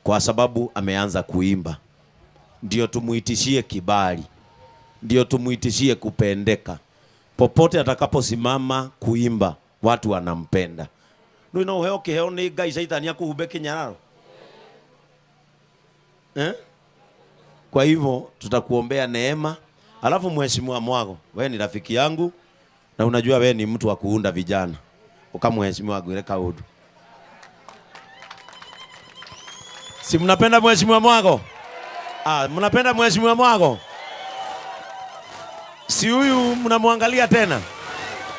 kwa sababu ameanza kuimba. Ndio tumuitishie kibali, ndio tumuitishie kupendeka. Popote atakaposimama kuimba, watu wanampenda. Ndio heo kiheo ni Ngai Saitani akuhumbe kinyararo. Kwa hivyo tutakuombea neema. Alafu Mheshimiwa Mwago, wewe ni rafiki yangu na unajua wewe ni mtu wa kuunda vijana. Ukamheshimiwa Gwire Kaudu. Si mnapenda Mheshimiwa Mwago? Mnapenda Mheshimiwa Mwago? Si huyu mnamwangalia tena?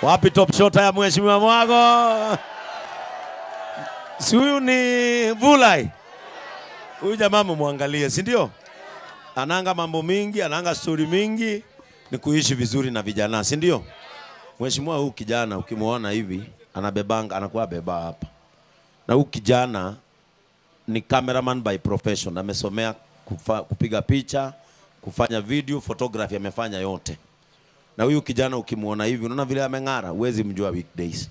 Wapi top shot ya Mheshimiwa Mwago? Si huyu ni Vulai? Huyu jamaa mwangalie, si ndio? Ananga mambo mingi, ananga story mingi, ni kuishi vizuri na vijana, si ndio? Mheshimiwa, huyu kijana ukimuona hivi, anabebanga, anakuwa beba hapa. Na huyu kijana ni cameraman by profession, amesomea kupiga picha, kufanya video, photography, amefanya yote. Na huyu kijana ukimuona hivi, unaona vile ameng'ara, huwezi mjua weekdays.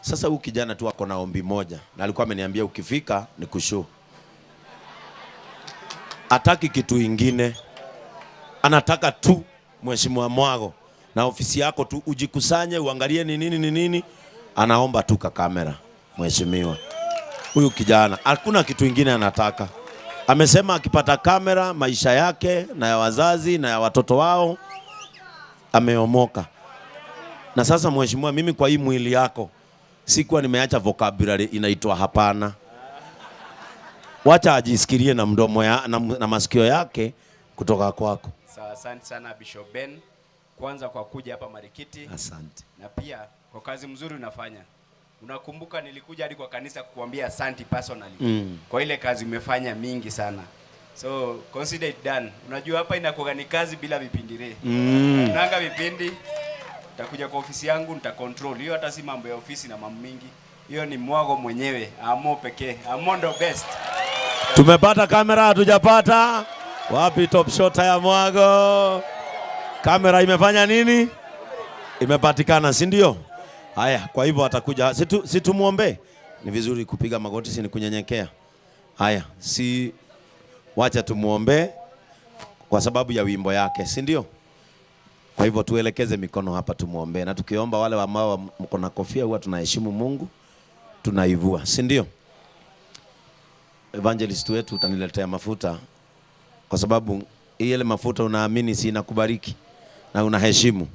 Sasa huyu kijana tu ako na ombi moja, na alikuwa ameniambia ukifika ni kushow. Hataki kitu ingine. Anataka tu Mheshimiwa Mwago na ofisi yako tu ujikusanye, uangalie ni nini. Anaomba tu ka kamera. Mheshimiwa, huyu kijana hakuna kitu ingine anataka. Amesema akipata kamera, maisha yake na ya wazazi na ya watoto wao ameomoka. Na sasa Mheshimiwa, mimi kwa hii mwili yako sikuwa nimeacha vocabulary inaitwa hapana. Wacha ajisikirie na mdomo na masikio yake kutoka kwako. Sawa, asante sana Bishop Ben. Kwanza kwa kuja hapa Marikiti. Asante. Na pia kwa kazi mzuri unafanya. Unakumbuka nilikuja hadi kwa kanisa kukuambia asante personally. Kwa ile kazi umefanya mingi sana. So consider it done. Unajua hapa inakuwa ni kazi bila vipindire. Nanga vipindi. Nitakuja kwa ofisi yangu nitacontrol. Hiyo hata si mambo ya ofisi na mambo mingi. Hiyo ni Mwago mwenyewe. Amo pekee. Amo ndo best. Tumepata kamera, hatujapata. Wapi top shot ya Mwago? Kamera imefanya nini? Imepatikana, si ndio? Haya, kwa hivyo atakuja. Si tumuombe. Ni vizuri kupiga magoti, si ni kunyenyekea. Haya, si wacha tumuombe kwa sababu ya wimbo yake, si ndio? Kwa hivyo tuelekeze mikono hapa tumuombe. Na tukiomba wale ambao mko na kofia huwa tunaheshimu Mungu, tunaivua, si ndio? Evangelist wetu utaniletea mafuta kwa sababu ile mafuta unaamini si inakubariki na unaheshimu.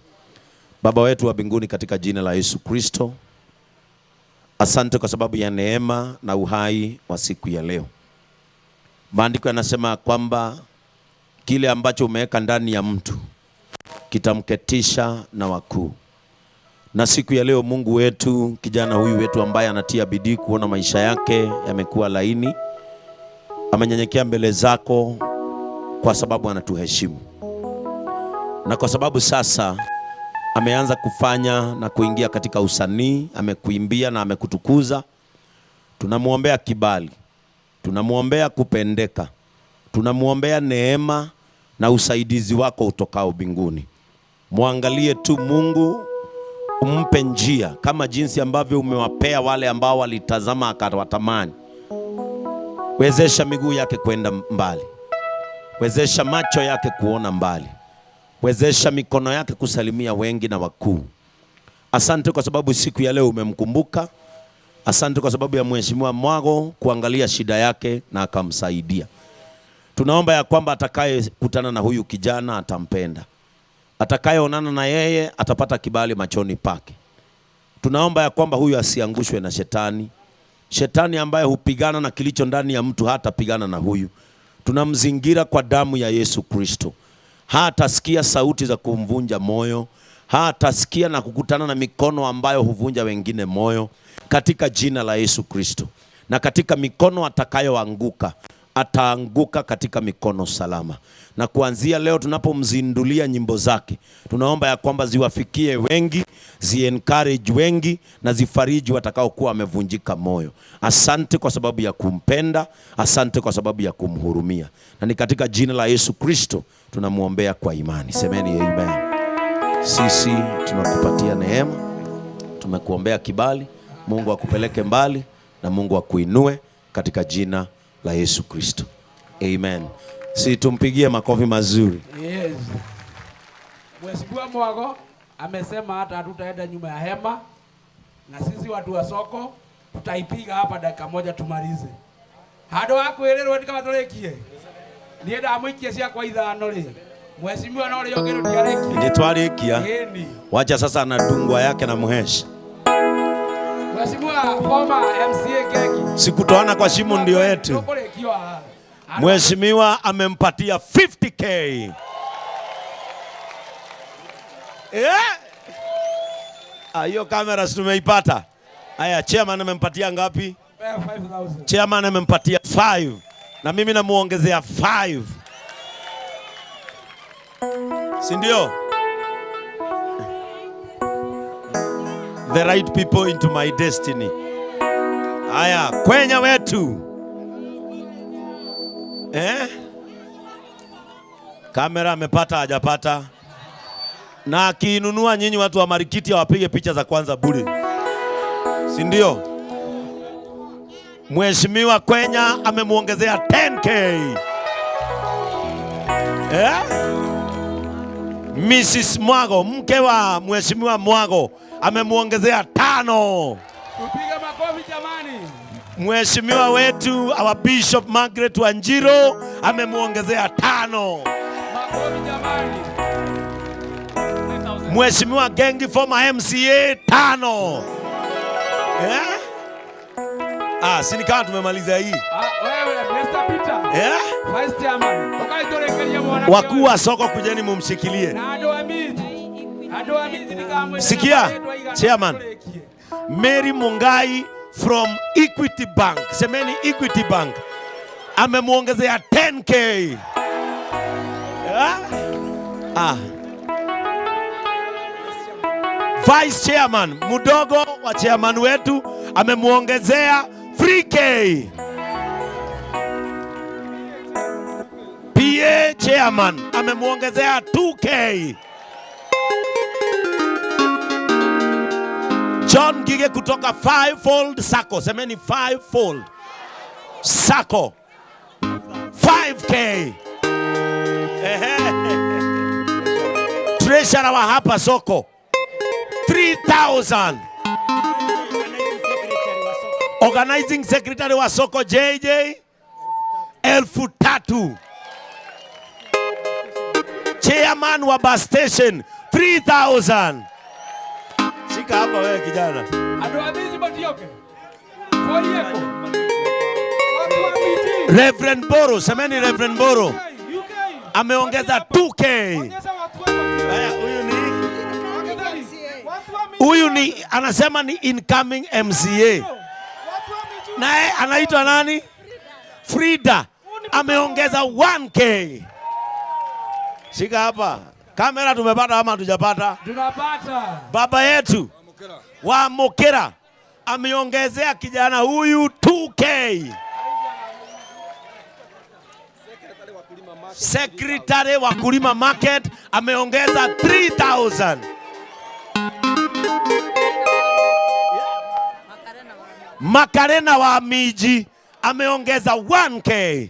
Baba wetu wa mbinguni, katika jina la Yesu Kristo, asante kwa sababu ya neema na uhai wa siku ya leo. Maandiko yanasema kwamba kile ambacho umeweka ndani ya mtu kitamketisha na wakuu. Na siku ya leo Mungu wetu, kijana huyu wetu ambaye anatia bidii kuona maisha yake yamekuwa laini, amenyenyekea mbele zako kwa sababu anatuheshimu. Na kwa sababu sasa ameanza kufanya na kuingia katika usanii, amekuimbia na amekutukuza, tunamuombea kibali, tunamuombea kupendeka, tunamuombea neema na usaidizi wako utokao mbinguni. Muangalie tu Mungu, umpe njia kama jinsi ambavyo umewapea wale ambao walitazama akawatamani. Wezesha miguu yake kwenda mbali. Wezesha macho yake kuona mbali. Wezesha mikono yake kusalimia wengi na wakuu. Asante kwa sababu siku ya leo umemkumbuka. Asante kwa sababu ya Mheshimiwa Mwago kuangalia shida yake na akamsaidia. Tunaomba ya kwamba atakaye kutana na huyu kijana atampenda. Atakayeonana na yeye atapata kibali machoni pake. Tunaomba ya kwamba huyu asiangushwe na shetani. Shetani ambaye hupigana na kilicho ndani ya mtu hata pigana na huyu. Tunamzingira kwa damu ya Yesu Kristo. Hatasikia sauti za kumvunja moyo. Hatasikia na kukutana na mikono ambayo huvunja wengine moyo, katika jina la Yesu Kristo. Na katika mikono atakayoanguka, ataanguka katika mikono salama. Na kuanzia leo tunapomzindulia nyimbo zake, tunaomba ya kwamba ziwafikie wengi, zi-encourage wengi na zifariji watakao kuwa wamevunjika moyo. Asante kwa sababu ya kumpenda, asante kwa sababu ya kumhurumia. Na ni katika jina la Yesu Kristo tunamuombea kwa imani. Semeni amen. Sisi tunakupatia neema, tumekuombea kibali. Mungu akupeleke mbali na Mungu akuinue katika jina la Yesu Kristo. Amen. Si tumpigie makofi mazuri. Yes. Mheshimiwa Mwago amesema hata hatutaenda nyuma ya hema, na sisi watu wa soko tutaipiga hapa dakika moja tumalize. Hado wako elero kama tolekie. Nienda amwikie cia kwa ithano ri. Mheshimiwa no ri yogero ndiarekie. Ni twarikia. Wacha sasa anadungwa yake na Muhesh. Mheshimiwa former MCA Keki. Sikutoana kwa shimo ndio yetu. Mheshimiwa amempatia 50k. Hiyo kamera tumeipata. Haya, chairman amempatia ngapi? 5,000. Chairman amempatia 5 na mimi namuongezea 5. Si ndio? The right people into my destiny. Haya, Kwenya wetu. Kamera amepata hajapata? Na akiinunua nyinyi watu wa Marikiti wapige picha za kwanza bure. Si ndio? Mheshimiwa Kwenya amemuongezea 10k. Mrs. Mwago, mke wa Mheshimiwa Mwago, amemuongezea 5. Tupige makofi jamani. Mheshimiwa wetu our Bishop Margaret Wanjiro amemuongezea 5. Makofi jamani. Mheshimiwa Gengi former MCA 5. Si kama tumemaliza hii. Wewe Mr. Peter. Vice Chairman. Ukaitorekelia mwana. Wakuu wa soko kujeni mumshikilie. Na ado amiji nikamwe. Sikia, Chairman. Mary Mungai from Equity Bank. Semeni Equity Bank. Amemuongezea 10k. Vice Chairman mdogo wa chairman wetu amemuongezea 3k. PA Chairman amemuongezea 2k. John Gige kutoka Fivefold Sacco. Semeni Fivefold Sacco 5k. Treasurer wa hapa soko 3,000. Organizing secretary wa soko JJ 3,000. Chairman wa bus station 3,000. Shika hapa wewe kijana. Ado amiji batioke. Foyeko. Reverend Boro, semeni Reverend Boro. Ameongeza 2k. Haya, huyu ni anasema ni incoming MCA. Naye anaitwa nani? Frida. Ameongeza 1k. Shika hapa. Kamera tumepata ama hatujapata? Tunapata. Baba yetu wa Mokera ameongezea kijana huyu 2k. Secretary wa Kulima Market ameongeza 3,000. Makarena wa miji ameongeza 1k.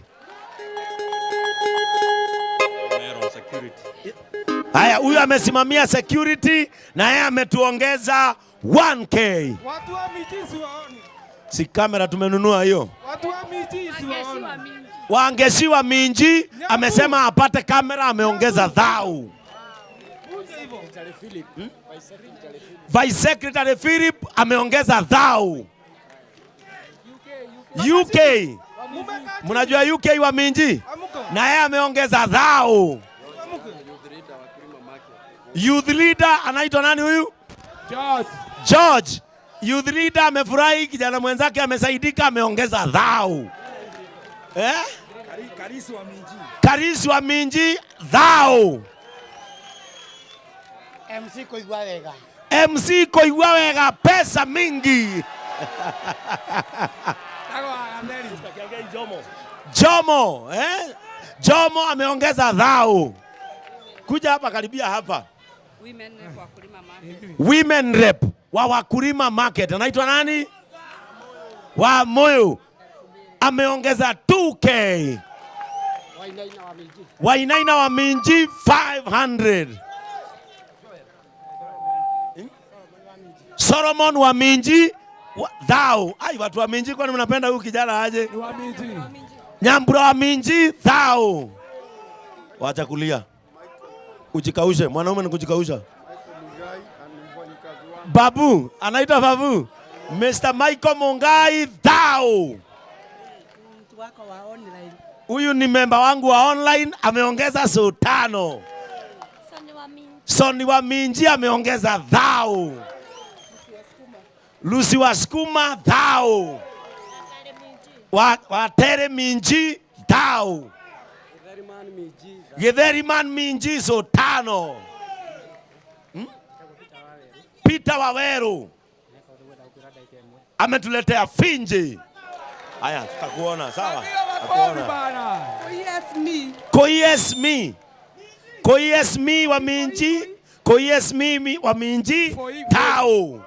Haya, huyu amesimamia security na yeye ametuongeza 1k. Watu wa miji siwaoni. Si kamera tumenunua hiyo. Watu wa miji siwaoni. Waangeshiwa minji amesema apate kamera ameongeza 1,000. Vice Secretary Philip ameongeza 1,000. UK. Mnajua UK wa minji? Na yeye ameongeza 1,000. Youth leader anaitwa nani huyu? George. Youth leader amefurahi kijana mwenzake amesaidika ameongeza 1,000. Karisi wa minji 1,000. MC koigwa wega pesa mingi. Jomo, Jomo ameongeza 1,000. Kuja hapa karibia hapa. Women rep wa Wakulima Market anaitwa nani? Wa Moyo ameongeza 2K. Wainaina wa Minji 500. Solomon wa Minji thou. Ai, watu wa Minji kwani mnapenda huyu kijana aje? Ni wa Minji. Nyambura wa Minji thou. Wacha kulia. Ujikaushe, mwanaume ni kujikausha. Babu, anaitwa Babu. Mr. Michael Mongai thou. Huyu ni member wangu wa online, ameongeza so 5. Soni wa Minji ameongeza thou. Lucy wa Skuma thou. Wa Tere Minji thou. Githeri man Minji so 5. Peter Waweru ametuletea finje. Haya, tutakuona sawa. Tutakuona. Koyes me wa Minji. Koyes me wa Minji tao.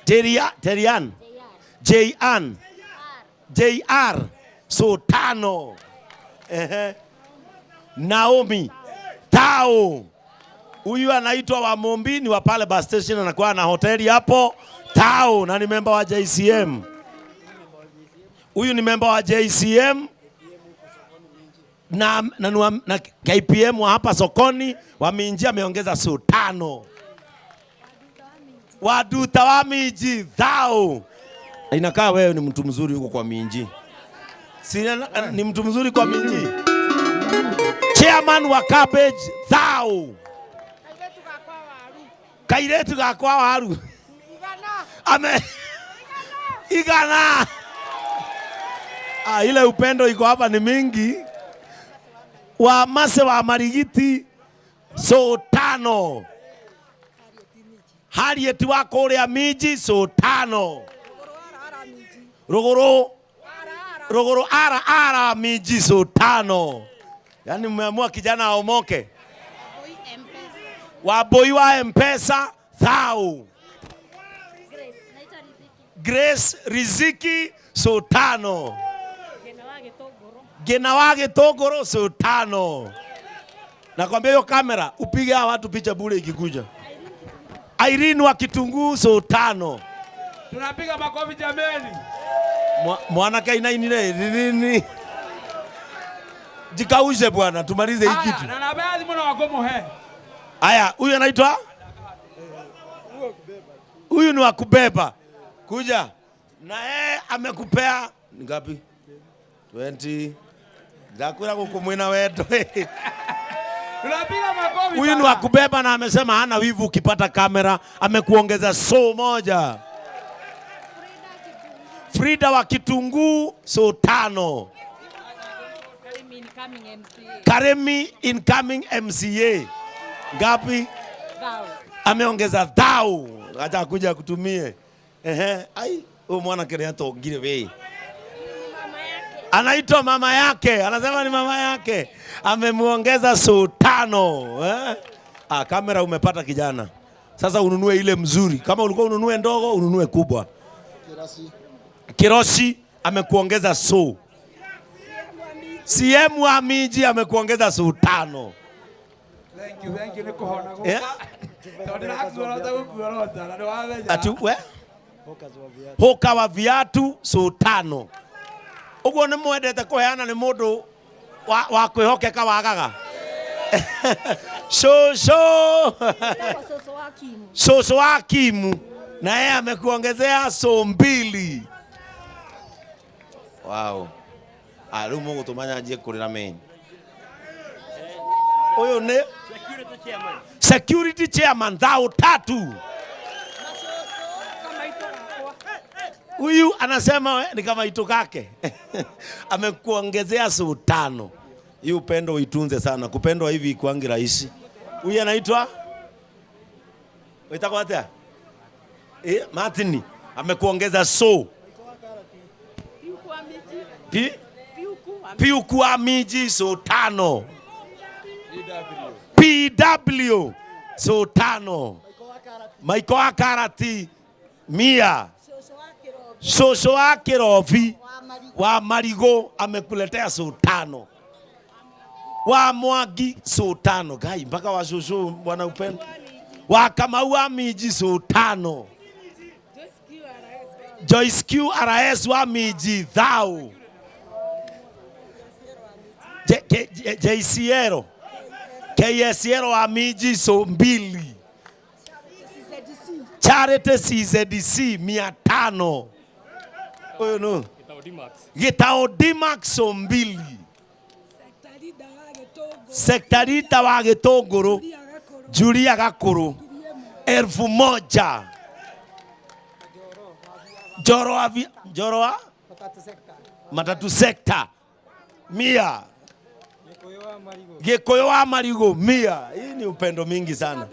Terian. JR so 5. Naomi tao. Huyu anaitwa wa Mombi, ni wa pale bus station, anakuwa na hoteli hapo tao, na ni member wa JCM. Huyu ni member wa JCM na KPM wa hapa sokoni. Wa Minji ameongeza so 5. Waduta wa Minji thou. Inakaa wewe ni mtu mzuri huko kwa Minji. Si ni mtu mzuri kwa Minji. Chairman wa Cabbage thou. Kairetu gakwa waru. Igana. Ile upendo iko hapa ni mingi. Wa Mase wa Marigiti so 5. Harriet wa Korea Minji so 5. Rogoro ara Minji so 5. Yaani mmeamua kijana aomoke. Waboi wa M-Pesa thou. Grace Riziki so 5. Genawage Togoro so 5. Nakwambia hiyo kamera upige hawa watu picha bure ikikuja. Irene wa Kitunguu so 5. Tunapiga makofi jameni. Mwana kaina inile nini? Jikaushe bwana, tumalize hii kitu. Na nabaadhi mbona wako mohe. Aya, huyu anaitwa? Huyu ni wa kubeba. Kuja. Na amekupea ngapi? 20. Zakura kukumwina wetu. Tunapiga makofi. Huyu ni wa kubeba na amesema hana wivu ukipata kamera, amekuongeza so 1. Frida wa Kitunguu so 5. Karemi incoming MCA. Ngapi? Ameongeza thou. Acha kuja kutumie. Ai, huyu mwana Kereato ngire wewe. Anaitwa mama yake. Anasema ni mama yake. Amemuongeza so 5. Kamera umepata kijana. Sasa ununue ile mzuri. Kama ulikuwa ununue ndogo, ununue kubwa. Kiroshi amekuongeza so. CM wa Minji amekuongeza so 5. Thank you niko hona go. Atu we? Hoka wa viatu so 5. Ugo ni mwendete kuheana ni mundu wa kwihokeka wagaga. Soso wa Kimu. Na yeye amekuongezea so 2. Wow. Rĩu mũgũtũmanya njiĩ kũrĩra main. Ũyũ nĩ security chairman thou 3. Huyu anasema ni kama ito kake. Amekuongezea so 5. Hii upendo uitunze sana. Kupendwa hivi ikuangi rahisi. Huyu anaitwa? Uitakwa atia? Martin amekuongeza so. Piuku wa Minji so 5. PW so 5. Michael Akarati 100. Shosho wa Kirobi wa Marigo amekuletea so 5. Wa Mwangi so 5. Gai mpaka wa shosho bwana upendo. Wa Kamau wa Miji so 5. Joyce QRS wa Miji thou. JCero KSero wa Miji so 2. Charity CZDC 500. Oyo no. Gitao Dimax so 2. Sektarita wa Gitongoro Julia Gakuru 1000. Joroa Matatu Sector 100. Gikuyu wa Marigo 100. Hii ni upendo mingi sana.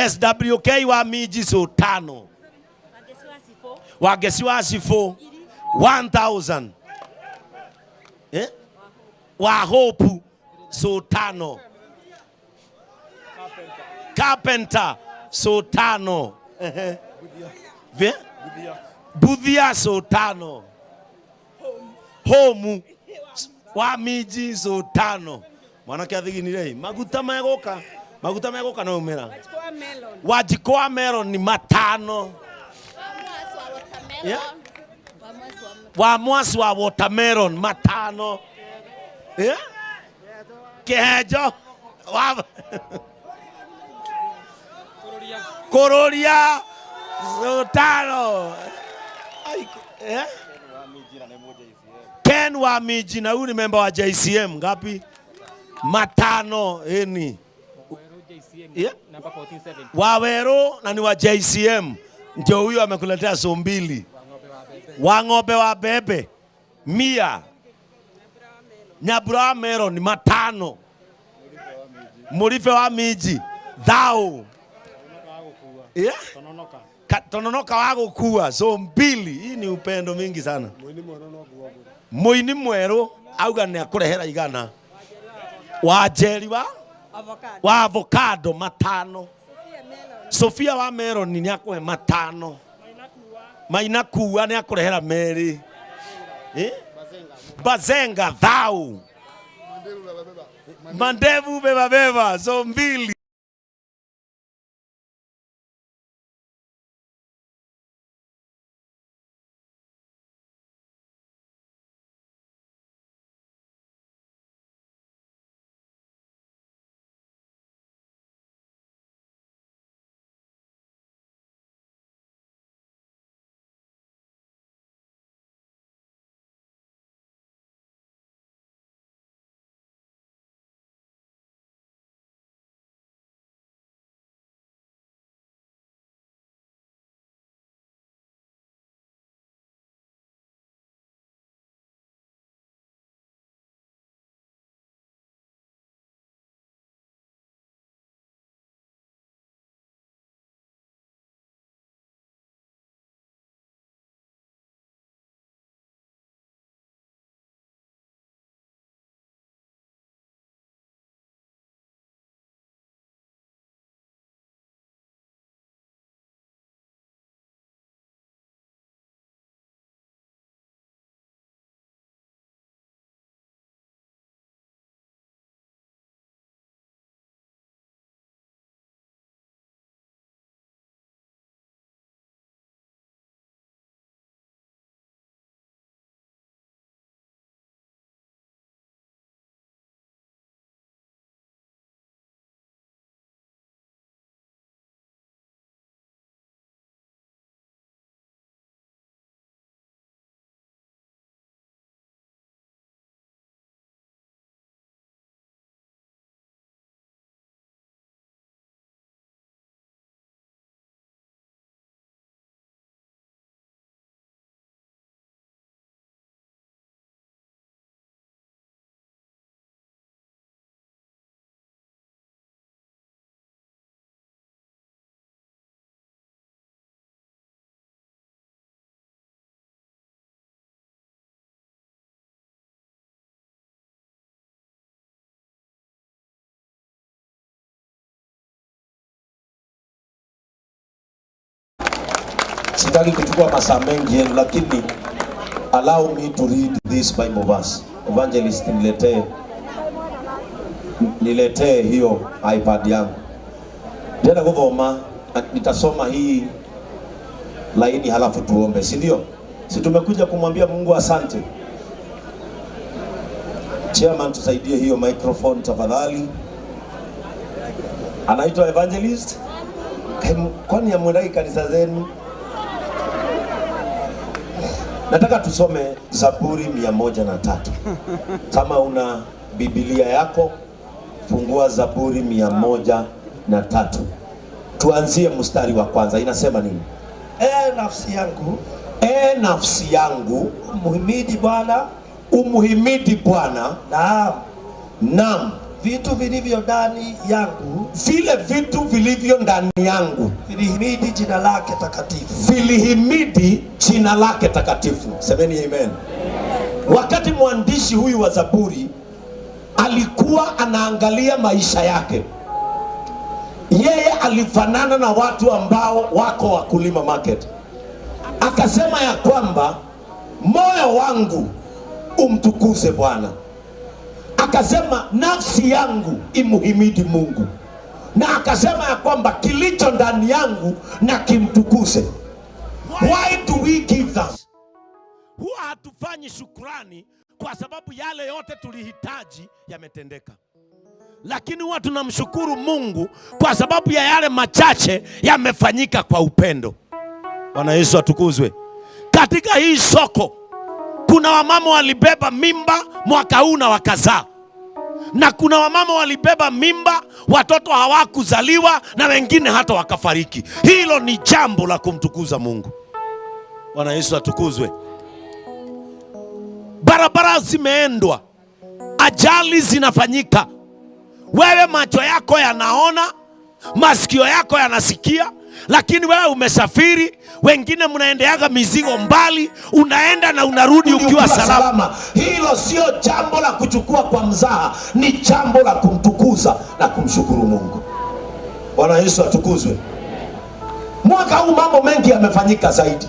SWK wa Miji so 5. Wagesiwa Sifo 1000. Wa Hope so 5. Carpenter so 5. Budhia so 5. Home wa Miji so 5. Mwana kia thigi ni rei maguta megoka no umera Wajikoa Melon ni 5. Wa Mwasi wa watermelon 5. Kejo wa Kororia so 5. Ken wa Miji na huyu ni member wa JCM ngapi? 5. Eni Waweru na ni wa JCM ndio huyu amekuletea so 2. Wa Ng'ombe wa Bebe 100. Nyabura Melon 5. Murife wa Miji thou. Tononoka wa gukua so 2. Hii ni upendo mingi sana. Muini mweru auga ni akurehera igana. Wa Jeri wa avocado 5. Sofia wa Melon ni akuhe 5. Maina kuwa ni akurehera 2. Bazenga thou. Mandevu beba so 2. Sitaki kuchukua masaa mengi, lakini allow me to read this Bible verse. Evangelist, niletee hiyo iPad yangu. Tena gudhoma, nitasoma hii laini halafu tuombe, si ndio? Si tumekuja kumwambia Mungu asante. Chairman, tusaidie hiyo microphone tafadhali. Anaitwa Evangelist. Kwani ya mwendai kanisa zenu? Nataka tusome Zaburi 103. Kama una Biblia yako, fungua Zaburi 103. Tuanzie mstari wa kwanza. Inasema nini? Nafsi yangu, nafsi yangu, umhimidi Bwana. Umhimidi Bwana. Naam. Vitu vilivyo ndani yangu, vile vitu vilivyo ndani yangu, vilihimidi jina lake takatifu. Vilihimidi jina lake takatifu. Semeni amen. Wakati mwandishi huyu wa Zaburi alikuwa anaangalia maisha yake, yeye alifanana na watu ambao wako wakulima market. Akasema ya kwamba moyo wangu umtukuze Bwana. Akasema nafsi yangu imuhimidi Mungu. Na akasema ya kwamba kilicho ndani yangu na kimtukuze. Why do we give that? Huwa hatufanyi shukrani kwa sababu yale yote tulihitaji yametendeka. Lakini huwa tunamshukuru Mungu kwa sababu ya yale machache yamefanyika kwa upendo. Bwana Yesu atukuzwe. Katika hii soko kuna wamama walibeba mimba mwaka huu na wakazaa. Na kuna wamama walibeba mimba, watoto hawakuzaliwa na wengine hata wakafariki. Hilo ni jambo la kumtukuza Mungu. Bwana Yesu atukuzwe. Barabara zimeendwa, ajali zinafanyika. Wewe macho yako yanaona, masikio yako yanasikia, lakini wewe umesafiri. Wengine mnaendeaga mizigo mbali, unaenda na unarudi ukiwa salama. Hilo sio jambo la kuchukua kwa mzaha, ni jambo la kumtukuza na kumshukuru Mungu. Bwana Yesu atukuzwe. Mwaka huu mambo mengi yamefanyika zaidi.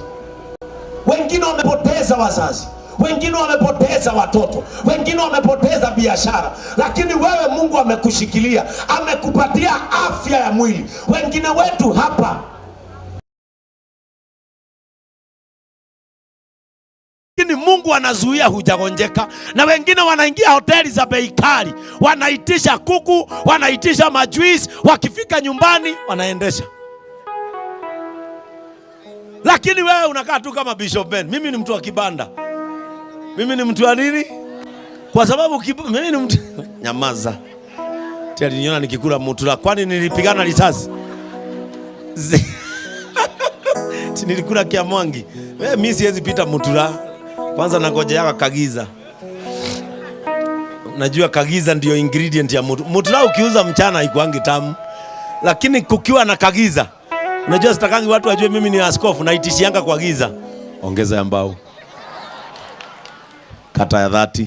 Wengine wamepoteza wazazi, wengine wamepoteza watoto, wengine wamepoteza biashara, lakini wewe Mungu amekushikilia, amekupatia afya ya mwili. Wengine wetu hapa, lakini Mungu anazuia hujagonjeka, na wengine wanaingia hoteli za bei kali, wanaitisha kuku, wanaitisha majuice, wakifika nyumbani wanaendesha. Lakini wewe unakaa tu kama Bishop Ben. Mimi ni mtu wa kibanda. Mimi ni mtu wa nini? Kwa sababu mimi ni mtu nyamaza. Tia niona nikikula mutura. Kwani nilipigana risasi? Nilikula kiamwangi. Mimi siwezi pita mutura. Kwanza nangoja kagiza. Najua kagiza ndio ingredient ya mutura. Mutura ukiuza mchana haikuangi tamu. Lakini kukiwa na kagiza, unajua sitakangi watu wajue mimi ni askofu, naitishianga kwa giza. Ongeza ya mbao. Kata ya 30.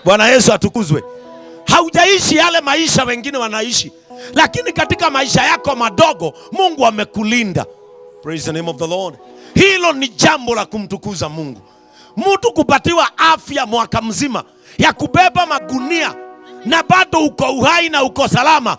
Bwana Yesu atukuzwe. Haujaishi yale maisha wengine wanaishi, lakini katika maisha yako madogo Mungu amekulinda. Praise the name of the Lord. Hilo ni jambo la kumtukuza Mungu. Mtu kupatiwa afya mwaka mzima ya kubeba magunia na bado uko uhai na uko salama,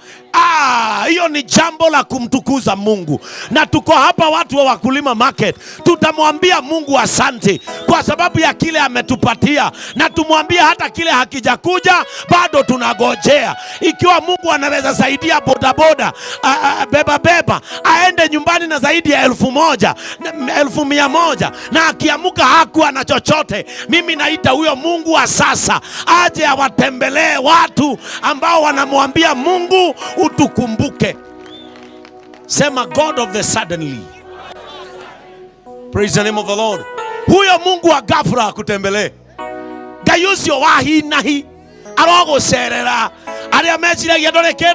hiyo ni jambo la kumtukuza Mungu. Na tuko hapa watu wa Wakulima Market, tutamwambia Mungu asante kwa sababu ya kile ametupatia, na tumwambia hata kile hakijakuja bado tunagojea. Ikiwa Mungu anaweza saidia bodaboda beba aende nyumbani na zaidi ya 1,000 1,100 na akiamuka hakuwa na chochote, mimi naita huyo Mungu wa sasa aje awatembelee watu ambao wanamwambia Mungu utukumbuke. Sema God of the suddenly. Praise the name of the Lord. Huyo Mungu wa ghafla akutembelee. Gayusio wahi nahi arogo serera aria mechiragia ndoreke